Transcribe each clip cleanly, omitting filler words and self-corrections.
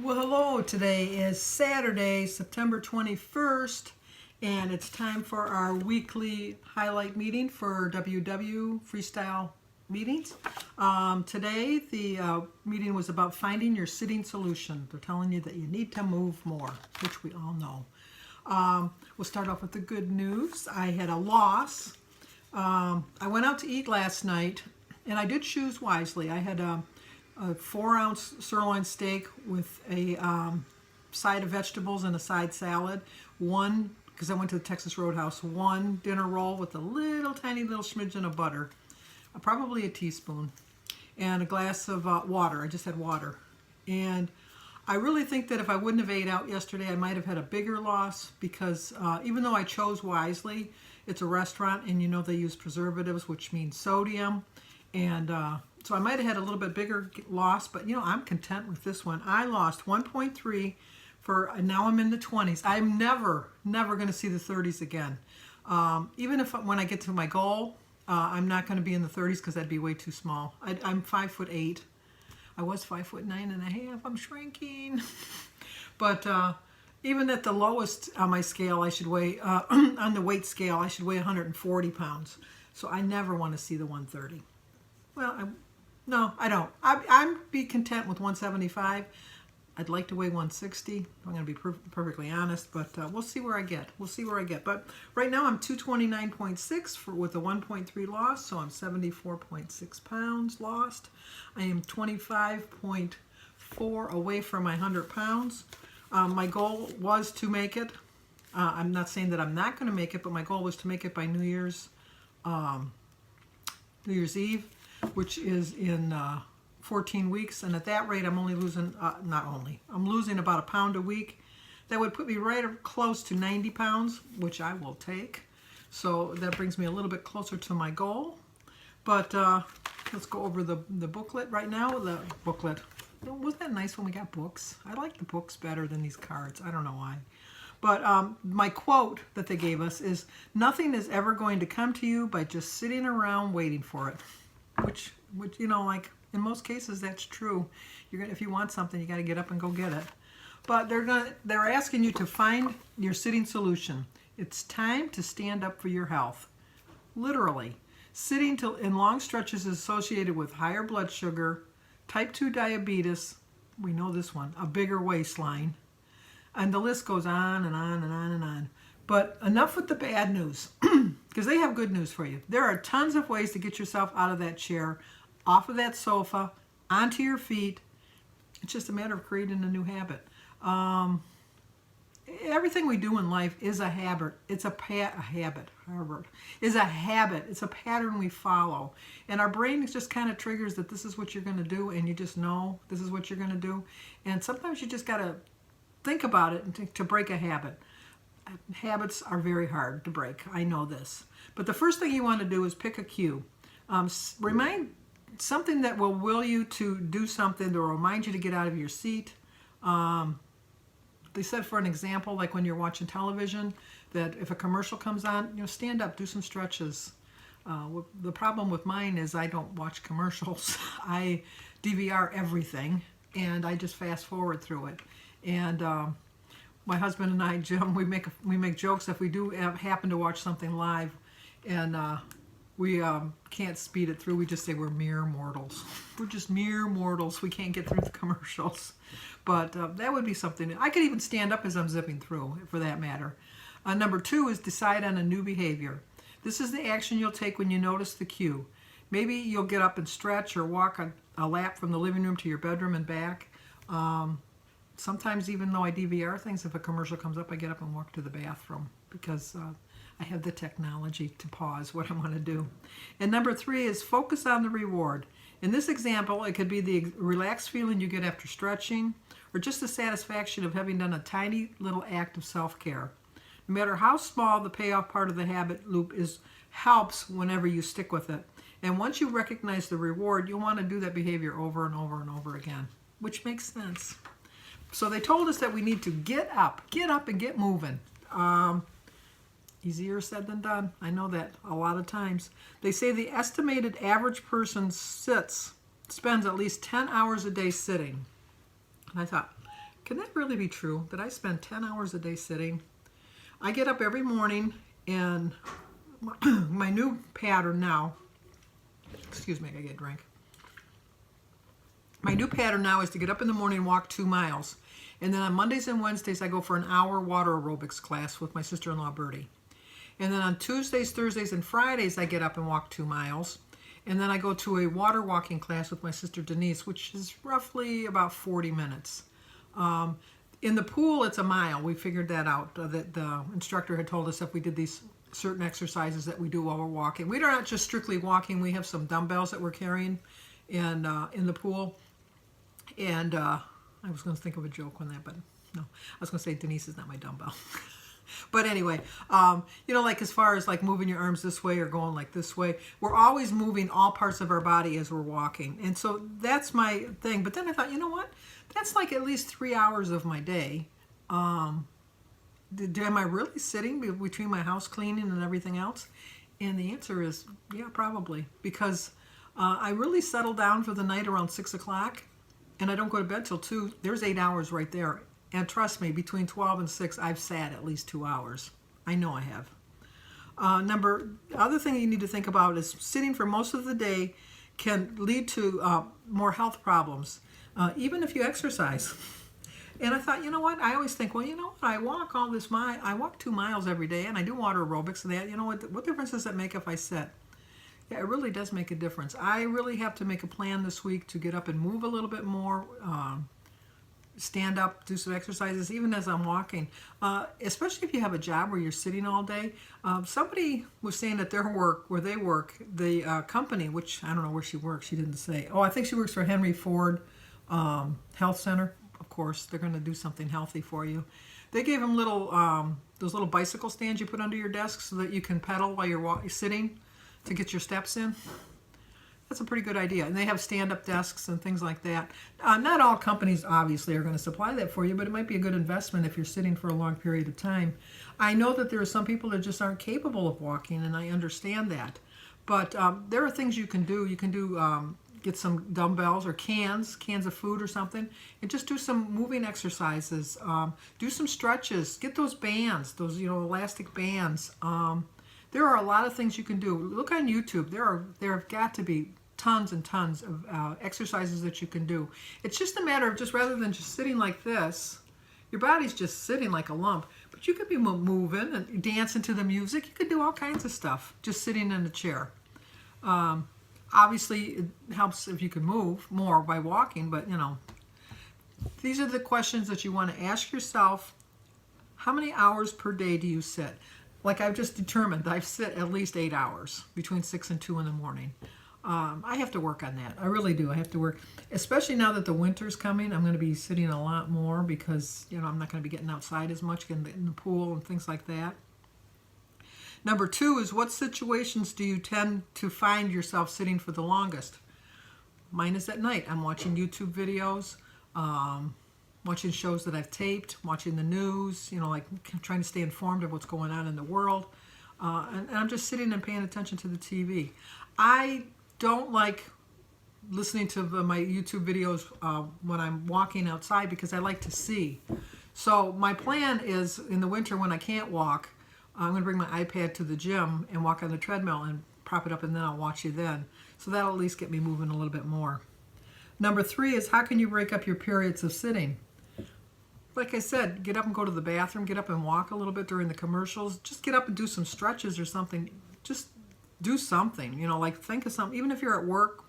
Well, hello. Today is Saturday, September 21st, and it's time for our weekly highlight meeting for WW Freestyle meetings. Today, the meeting was about finding your sitting solution. They're telling you that you need to move more, which we all know. We'll start off with the good news. I had a loss. I went out to eat last night, and I did choose wisely. I had a 4-ounce sirloin steak with a side of vegetables and a side salad. One, because I went to the Texas Roadhouse, one dinner roll with a little tiny little smidgen of butter, probably a teaspoon, and a glass of water. I just had water. And I really think that if I wouldn't have ate out yesterday, I might have had a bigger loss because even though I chose wisely, it's a restaurant and you know they use preservatives, which means sodium. And so I might have had a little bit bigger loss, but you know, I'm content with this one. I lost 1.3 now I'm in the 20s. I'm never going to see the 30s again. Even if when I get to my goal, I'm not going to be in the 30s because that'd be way too small. I'm 5'8". I was 5'9.5". I'm shrinking. But even at the lowest on my scale, I should weigh, on the weight scale, I should weigh 140 pounds. So I never want to see the 130. Well, no, I don't. I'm be content with 175. I'd like to weigh 160. I'm going to be perfectly honest, but we'll see where I get. We'll see where I get. But right now I'm 229.6 with a 1.3 loss, so I'm 74.6 pounds lost. I am 25.4 away from my 100 pounds. My goal was to make it. I'm not saying that I'm not going to make it, but my goal was to make it by New Year's Eve, which is in 14 weeks, and at that rate I'm only losing, I'm losing about a pound a week. That would put me right close to 90 pounds, which I will take. So that brings me a little bit closer to my goal. But let's go over the booklet right now. The booklet, wasn't that nice when we got books? I like the books better than these cards. I don't know why. But my quote that they gave us is, "Nothing is ever going to come to you by just sitting around waiting for it." Which you know, like in most cases, that's true. If you want something, you got to get up and go get it. But they're asking you to find your sitting solution. It's time to stand up for your health. Literally, sitting in long stretches is associated with higher blood sugar, type 2 diabetes. We know this one, a bigger waistline, and the list goes on and on and on and on. But enough with the bad news, because they have good news for you. There are tons of ways to get yourself out of that chair, off of that sofa, onto your feet. It's just a matter of creating a new habit. Everything we do in life is a habit. It's a habit. Harvard is a habit. It's a pattern we follow, and our brain just kind of triggers that this is what you're going to do, and you just know this is what you're going to do. And sometimes you just got to think about it to break a habit. Habits are very hard to break. I know this. But the first thing you want to do is pick a cue. Remind something that will you to do something to remind you to get out of your seat. They said, for an example, like when you're watching television, that if a commercial comes on, you know, stand up, do some stretches. The problem with mine is I don't watch commercials. I DVR everything, and I just fast forward through it. And my husband and I, Jim, we make jokes if we do happen to watch something live, and we can't speed it through. We just say we're mere mortals. We're just mere mortals. We can't get through the commercials. But that would be something. I could even stand up as I'm zipping through, for that matter. Number 2 is decide on a new behavior. This is the action you'll take when you notice the cue. Maybe you'll get up and stretch or walk a lap from the living room to your bedroom and back. Sometimes, even though I DVR things, if a commercial comes up, I get up and walk to the bathroom because I have the technology to pause what I want to do. And number 3 is focus on the reward. In this example, it could be the relaxed feeling you get after stretching, or just the satisfaction of having done a tiny little act of self-care. No matter how small, the payoff part of the habit loop helps whenever you stick with it. And once you recognize the reward, you'll want to do that behavior over and over and over again, which makes sense. So they told us that we need to get up and get moving. Easier said than done. I know that a lot of times. They say the estimated average person spends at least 10 hours a day sitting. And I thought, Can that really be true, that I spend 10 hours a day sitting? I get up every morning, and my new pattern now, excuse me, I gotta get a drink. My new pattern now is to get up in the morning and walk 2 miles. And then on Mondays and Wednesdays, I go for an hour water aerobics class with my sister-in-law, Bertie. And then on Tuesdays, Thursdays, and Fridays, I get up and walk 2 miles. And then I go to a water walking class with my sister Denise, which is roughly about 40 minutes. In the pool, it's a mile. We figured that out. That the instructor had told us if we did these certain exercises that we do while we're walking. We're not just strictly walking. We have some dumbbells that we're carrying in the pool. And I was going to think of a joke on that, but no. I was going to say Denise is not my dumbbell. But anyway, you know, like as far as like moving your arms this way or going like this way, we're always moving all parts of our body as we're walking. And so that's my thing. But then I thought, you know what? That's like at least 3 hours of my day. Am I really sitting between my house cleaning and everything else? And the answer is, yeah, probably. Because I really settle down for the night around 6 o'clock, and I don't go to bed till 2. There's 8 hours right there. And trust me, between 12 and 6, I've sat at least 2 hours. I know I have. Other thing you need to think about is sitting for most of the day can lead to more health problems, even if you exercise. And I thought, you know what? I always think, well, you know what? I walk 2 miles every day, and I do water aerobics and that. You know what difference does that make if I sit? Yeah, it really does make a difference. I really have to make a plan this week to get up and move a little bit more, stand up, do some exercises, even as I'm walking. Especially if you have a job where you're sitting all day. Somebody was saying at their work, where they work, the company, which I don't know where she works, she didn't say. Oh, I think she works for Henry Ford Health Center. Of course, they're going to do something healthy for you. They gave them those little bicycle stands you put under your desk so that you can pedal while you're sitting to get your steps in. That's a pretty good idea. And they have stand-up desks and things like that. Not all companies, obviously, are going to supply that for you, but it might be a good investment if you're sitting for a long period of time. I know that there are some people that just aren't capable of walking, and I understand that. But there are things you can do. You can do get some dumbbells or cans of food or something, and just do some moving exercises. Do some stretches. Get those bands, those elastic bands. There are a lot of things you can do. Look on YouTube. There have got to be tons and tons of exercises that you can do. It's just a matter of just rather than just sitting like this, your body's just sitting like a lump, but you could be moving and dancing to the music. You could do all kinds of stuff just sitting in a chair. Obviously, it helps if you can move more by walking, but these are the questions that you want to ask yourself. How many hours per day do you sit? Like I've just determined, I sit at least 8 hours between 6 and 2 in the morning. I have to work on that. I really do. I have to work, especially now that the winter's coming. I'm going to be sitting a lot more because I'm not going to be getting outside as much, getting in the pool and things like that. Number 2 is, what situations do you tend to find yourself sitting for the longest? Mine is at night. I'm watching YouTube videos, watching shows that I've taped, watching the news, like trying to stay informed of what's going on in the world. And I'm just sitting and paying attention to the TV. I don't like listening to my YouTube videos when I'm walking outside because I like to see. So my plan is, in the winter when I can't walk, I'm going to bring my iPad to the gym and walk on the treadmill and prop it up, and then I'll watch you then. So that'll at least get me moving a little bit more. Number 3 is, how can you break up your periods of sitting? Like I said, get up and go to the bathroom, get up and walk a little bit during the commercials. Just get up and do some stretches or something. Just do something, like think of something. Even if you're at work,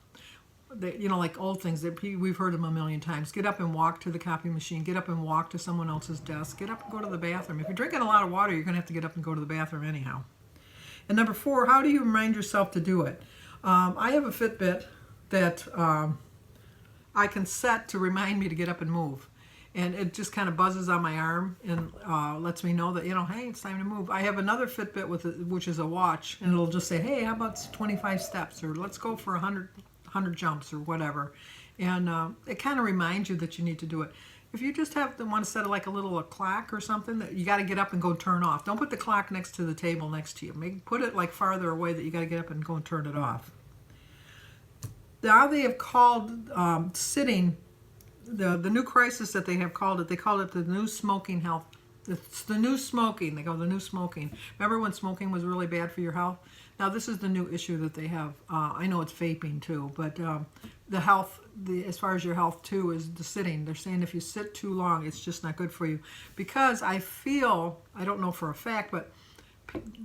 like old things that we've heard them a million times. Get up and walk to the copy machine. Get up and walk to someone else's desk. Get up and go to the bathroom. If you're drinking a lot of water, you're going to have to get up and go to the bathroom anyhow. And number 4, how do you remind yourself to do it? I have a Fitbit that I can set to remind me to get up and move. And it just kind of buzzes on my arm and lets me know that, hey, it's time to move. I have another Fitbit which is a watch, and it'll just say, hey, how about 25 steps? Or let's go for 100 jumps or whatever. And it kind of reminds you that you need to do it. If you just want to set like a little clock or something that you got to get up and go turn off. Don't put the clock next to the table next to you. Put it like farther away that you got to get up and go and turn it off. Now they have called sitting the new crisis that they have called it, they call it the new smoking health. It's the new smoking. They go the new smoking. Remember when smoking was really bad for your health? Now this is the new issue that they have. I know it's vaping too, but the health, as far as your health too, is the sitting. They're saying if you sit too long, it's just not good for you. Because I feel, I don't know for a fact, but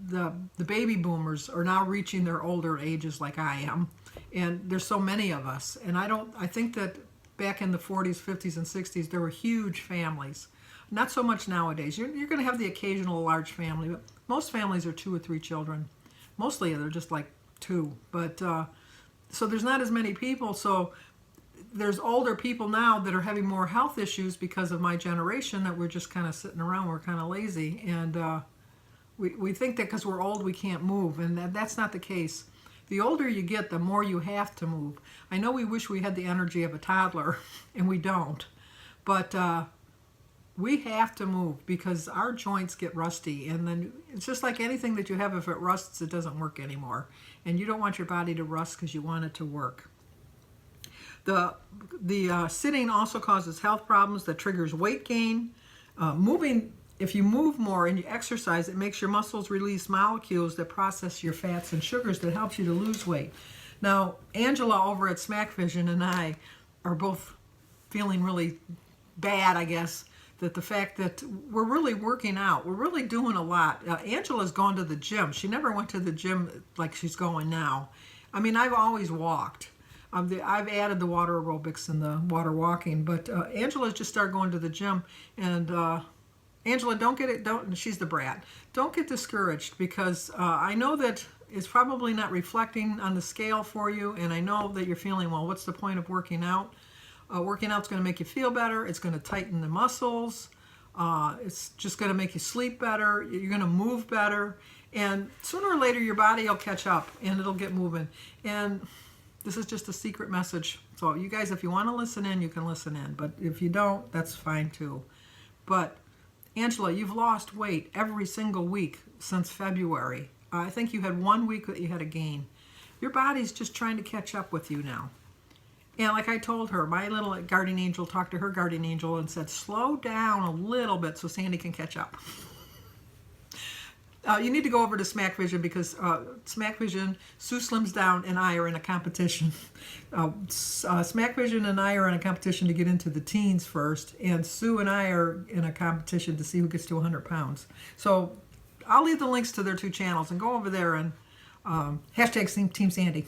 the baby boomers are now reaching their older ages like I am, and there's so many of us. And I think that back in the 40s, 50s, and 60s, there were huge families. Not so much nowadays. You're going to have the occasional large family, but most families are 2 or 3 children. Mostly they're just like 2. But so there's not as many people. So there's older people now that are having more health issues because of my generation, that we're just kind of sitting around. We're kind of lazy. And we think that because we're old we can't move. And that's not the case. The older you get, the more you have to move. I know we wish we had the energy of a toddler, and we don't. But we have to move because our joints get rusty, and then it's just like anything that you have. If it rusts, it doesn't work anymore, and you don't want your body to rust because you want it to work. The sitting also causes health problems that triggers weight gain. Moving, if you move more and you exercise, it makes your muscles release molecules that process your fats and sugars that helps you to lose weight. Now, Angela over at SMAC Vision and I are both feeling really bad, I guess, that the fact that we're really working out, we're really doing a lot. Angela's gone to the gym. She never went to the gym like she's going now. I mean, I've always walked. I've added the water aerobics and the water walking, but Angela's just started going to the gym. And Angela, she's the brat. Don't get discouraged, because I know that it's probably not reflecting on the scale for you, and I know that you're feeling, well, what's the point of working out? Working out's going to make you feel better. It's going to tighten the muscles. It's just going to make you sleep better. You're going to move better. And sooner or later, your body will catch up, and it'll get moving. And this is just a secret message. So you guys, if you want to listen in, you can listen in. But if you don't, that's fine too. But Angela, you've lost weight every single week since February. I think you had 1 week that you had a gain. Your body's just trying to catch up with you now. And like I told her, my little guardian angel talked to her guardian angel and said, slow down a little bit so Sandy can catch up. You need to go over to SMAC Vision, because SMAC Vision, Sue Slims Down, and I are in a competition. SMAC Vision and I are in a competition to get into the teens first, and Sue and I are in a competition to see who gets to 100 pounds. So I'll leave the links to their 2 channels, and go over there and hashtag Team Sandy.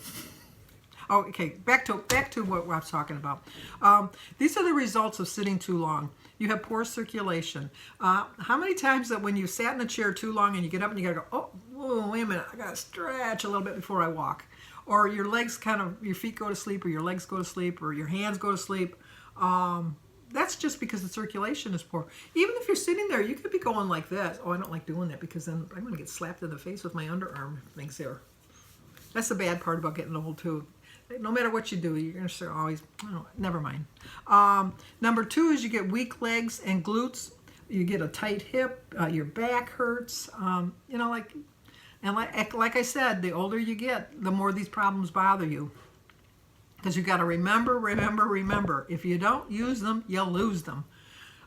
Oh, okay, back to what I was talking about. These are the results of sitting too long. You have poor circulation. How many times that when you sat in the chair too long and you get up and you gotta go, oh, wait a minute, I gotta stretch a little bit before I walk. Or your legs your feet go to sleep, or your legs go to sleep, or your hands go to sleep. That's just because the circulation is poor. Even if you're sitting there, you could be going like this. Oh, I don't like doing that, because then I'm gonna get slapped in the face with my underarm things there. That's the bad part about getting old too. No matter what you do, you're going to always, never mind. Number 2 is you get weak legs and glutes. You get a tight hip. Your back hurts. Like I said, the older you get, the more these problems bother you. Because you got to remember. If you don't use them, you'll lose them.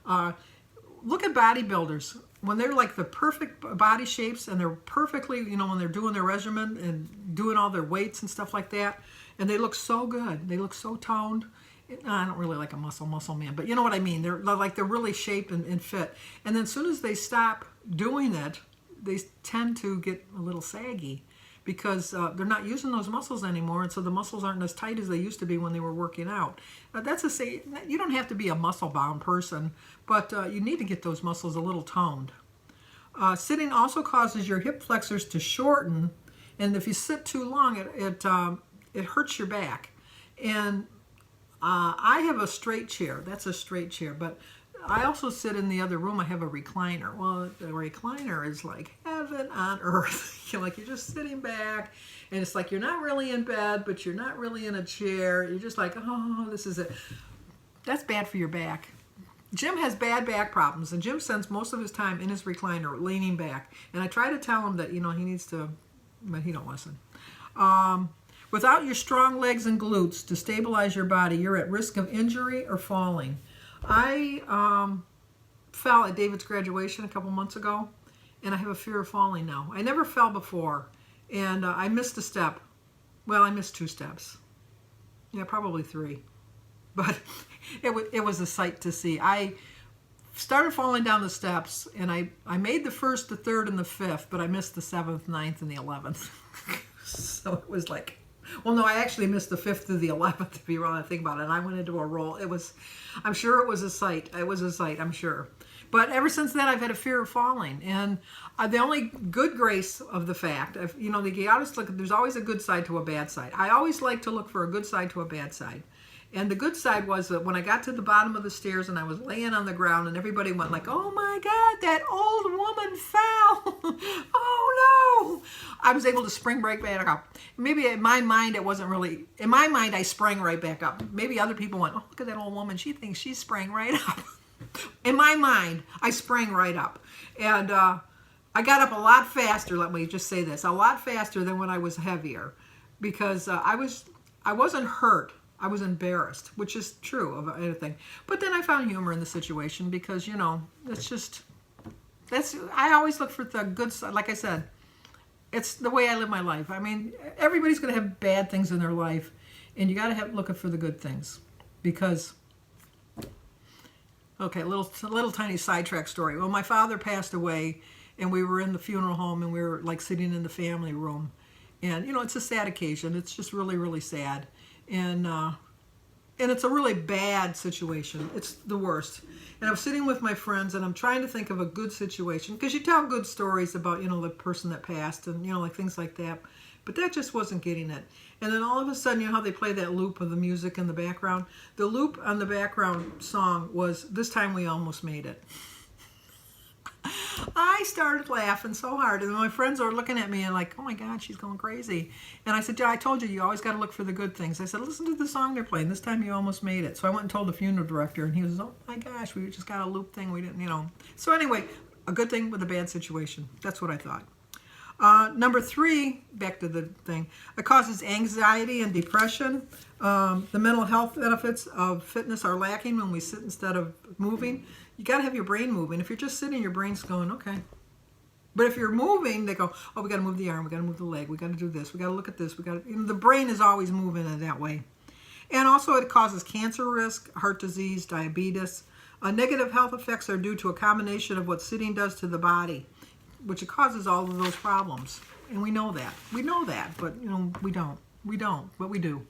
Look at bodybuilders. When they're like the perfect body shapes, and they're perfectly, when they're doing their regimen and doing all their weights and stuff like that, and they look so good. They look so toned. I don't really like a muscle man, but you know what I mean. They're really shaped and fit. And then as soon as they stop doing it, they tend to get a little saggy, because they're not using those muscles anymore, and so the muscles aren't as tight as they used to be when they were working out. You don't have to be a muscle-bound person, but you need to get those muscles a little toned. Sitting also causes your hip flexors to shorten, and if you sit too long, it hurts your back. And I have a straight chair. That's a straight chair, but I also sit in the other room. I have a recliner. Well, the recliner is like heaven on earth. You're just sitting back, and it's like you're not really in bed, but you're not really in a chair. You're just like, oh, this is it. That's bad for your back. Jim has bad back problems, and Jim spends most of his time in his recliner, leaning back. And I try to tell him that, he needs to, but he don't listen. Without your strong legs and glutes to stabilize your body, you're at risk of injury or falling. I fell at David's graduation a couple months ago, and I have a fear of falling now. I never fell before, and I missed a step. Well, I missed 2 steps. Yeah, probably 3. But it was a sight to see. I started falling down the steps, and I made the 1st, the 3rd, and the 5th, but I missed the 7th, 9th, and the 11th. So it was like, well, no, I actually missed the 5th to the 11th, if you want to think about it. And I went into a roll. I'm sure it was a sight. It was a sight, I'm sure. But ever since then, I've had a fear of falling. And the only good grace of the fact, you always look, there's always a good side to a bad side. I always like to look for a good side to a bad side. And the good side was that when I got to the bottom of the stairs and I was laying on the ground and everybody went like, oh my God, that old woman fell. Oh no. I was able to spring right back up. Maybe in my mind, it wasn't really, in my mind, I sprang right back up. Maybe other people went, oh, look at that old woman. She thinks she sprang right up. In my mind, I sprang right up. And I got up a lot faster, let me just say this, a lot faster than when I was heavier. Because I wasn't hurt. I was embarrassed, which is true of anything. But then I found humor in the situation because, I always look for the good side. Like I said, it's the way I live my life. I mean, everybody's going to have bad things in their life, and you got to look for the good things. Because, okay, a little tiny sidetrack story. Well, my father passed away, and we were in the funeral home, and we were like sitting in the family room. And, it's a sad occasion. It's just really, really sad. And it's a really bad situation. It's the worst. And I'm sitting with my friends, and I'm trying to think of a good situation. Because you tell good stories about, the person that passed and, like things like that. But that just wasn't getting it. And then all of a sudden, how they play that loop of the music in the background? The loop on the background song was, This Time We Almost Made It. I started laughing so hard, and my friends are looking at me and like, oh my God, she's going crazy. And I said, yeah, I told you, you always got to look for the good things. I said, listen to the song they're playing. This time you almost made it. So I went and told the funeral director, and he was, oh my gosh, we just got a loop thing. We didn't, So anyway, a good thing with a bad situation. That's what I thought. Number 3, back to the thing, it causes anxiety and depression. The mental health benefits of fitness are lacking when we sit instead of moving. You got to have your brain moving. If you're just sitting, your brain's going, okay. But if you're moving, they go, oh, we got to move the arm, we got to move the leg, we got to do this, we got to look at this, the brain is always moving in that way. And also it causes cancer risk, heart disease, diabetes. Negative health effects are due to a combination of what sitting does to the body, which it causes all of those problems. And we know that. We know that, but we don't. We don't, but we do.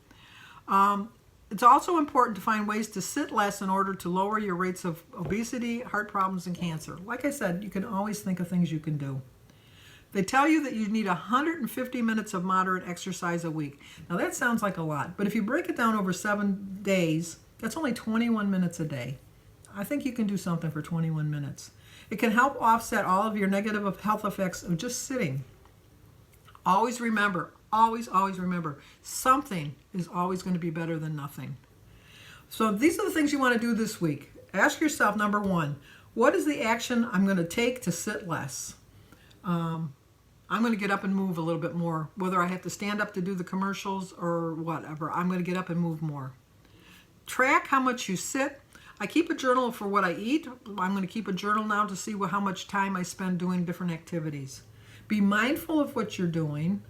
It's also important to find ways to sit less in order to lower your rates of obesity, heart problems, and cancer. Like I said, you can always think of things you can do. They tell you that you need 150 minutes of moderate exercise a week. Now that sounds like a lot, but if you break it down over 7 days, that's only 21 minutes a day. I think you can do something for 21 minutes. It can help offset all of your negative health effects of just sitting. Always remember, something is always going to be better than nothing. So these are the things you want to do this week. Ask yourself, number 1, what is the action I'm going to take to sit less? I'm going to get up and move a little bit more, whether I have to stand up to do the commercials or whatever. I'm going to get up and move more. Track how much you sit. I keep a journal for what I eat. I'm going to keep a journal now to see how much time I spend doing different activities. Be mindful of what you're doing.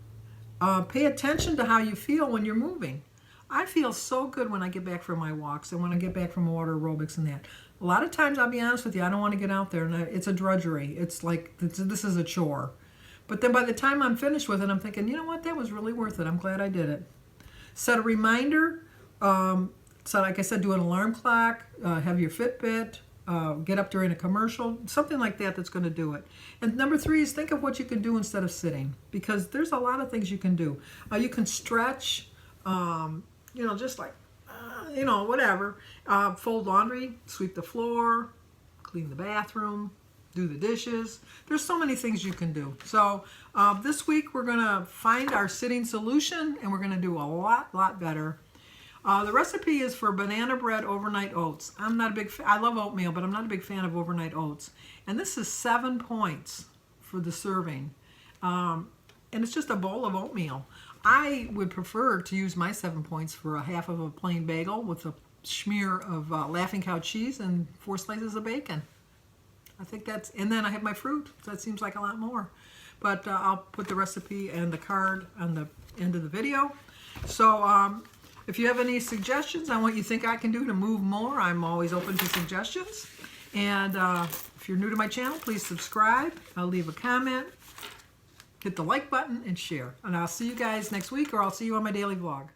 Pay attention to how you feel when you're moving. I feel so good when I get back from my walks and when I get back from water aerobics and that. A lot of times, I'll be honest with you, I don't want to get out there, and it's a drudgery. It's like, this is a chore. But then by the time I'm finished with it, I'm thinking, you know what, that was really worth it. I'm glad I did it. Set a reminder. So like I said, do an alarm clock, have your Fitbit, get up during a commercial, something like that that's going to do it. And number 3 is think of what you can do instead of sitting, because there's a lot of things you can do. You can stretch, just like, whatever. Fold laundry, sweep the floor, clean the bathroom, do the dishes. There's so many things you can do. So this week we're going to find our sitting solution, and we're going to do a lot better. The recipe is for banana bread overnight oats. I'm not a big I love oatmeal, but I'm not a big fan of overnight oats. And this is 7 points for the serving. And it's just a bowl of oatmeal. I would prefer to use my 7 points for a half of a plain bagel with a smear of Laughing Cow cheese and 4 slices of bacon. I think that's, and then I have my fruit. So that seems like a lot more. But I'll put the recipe and the card on the end of the video. So if you have any suggestions on what you think I can do to move more, I'm always open to suggestions. And if you're new to my channel, please subscribe. I'll leave a comment, hit the like button, and share. And I'll see you guys next week, or I'll see you on my daily vlog.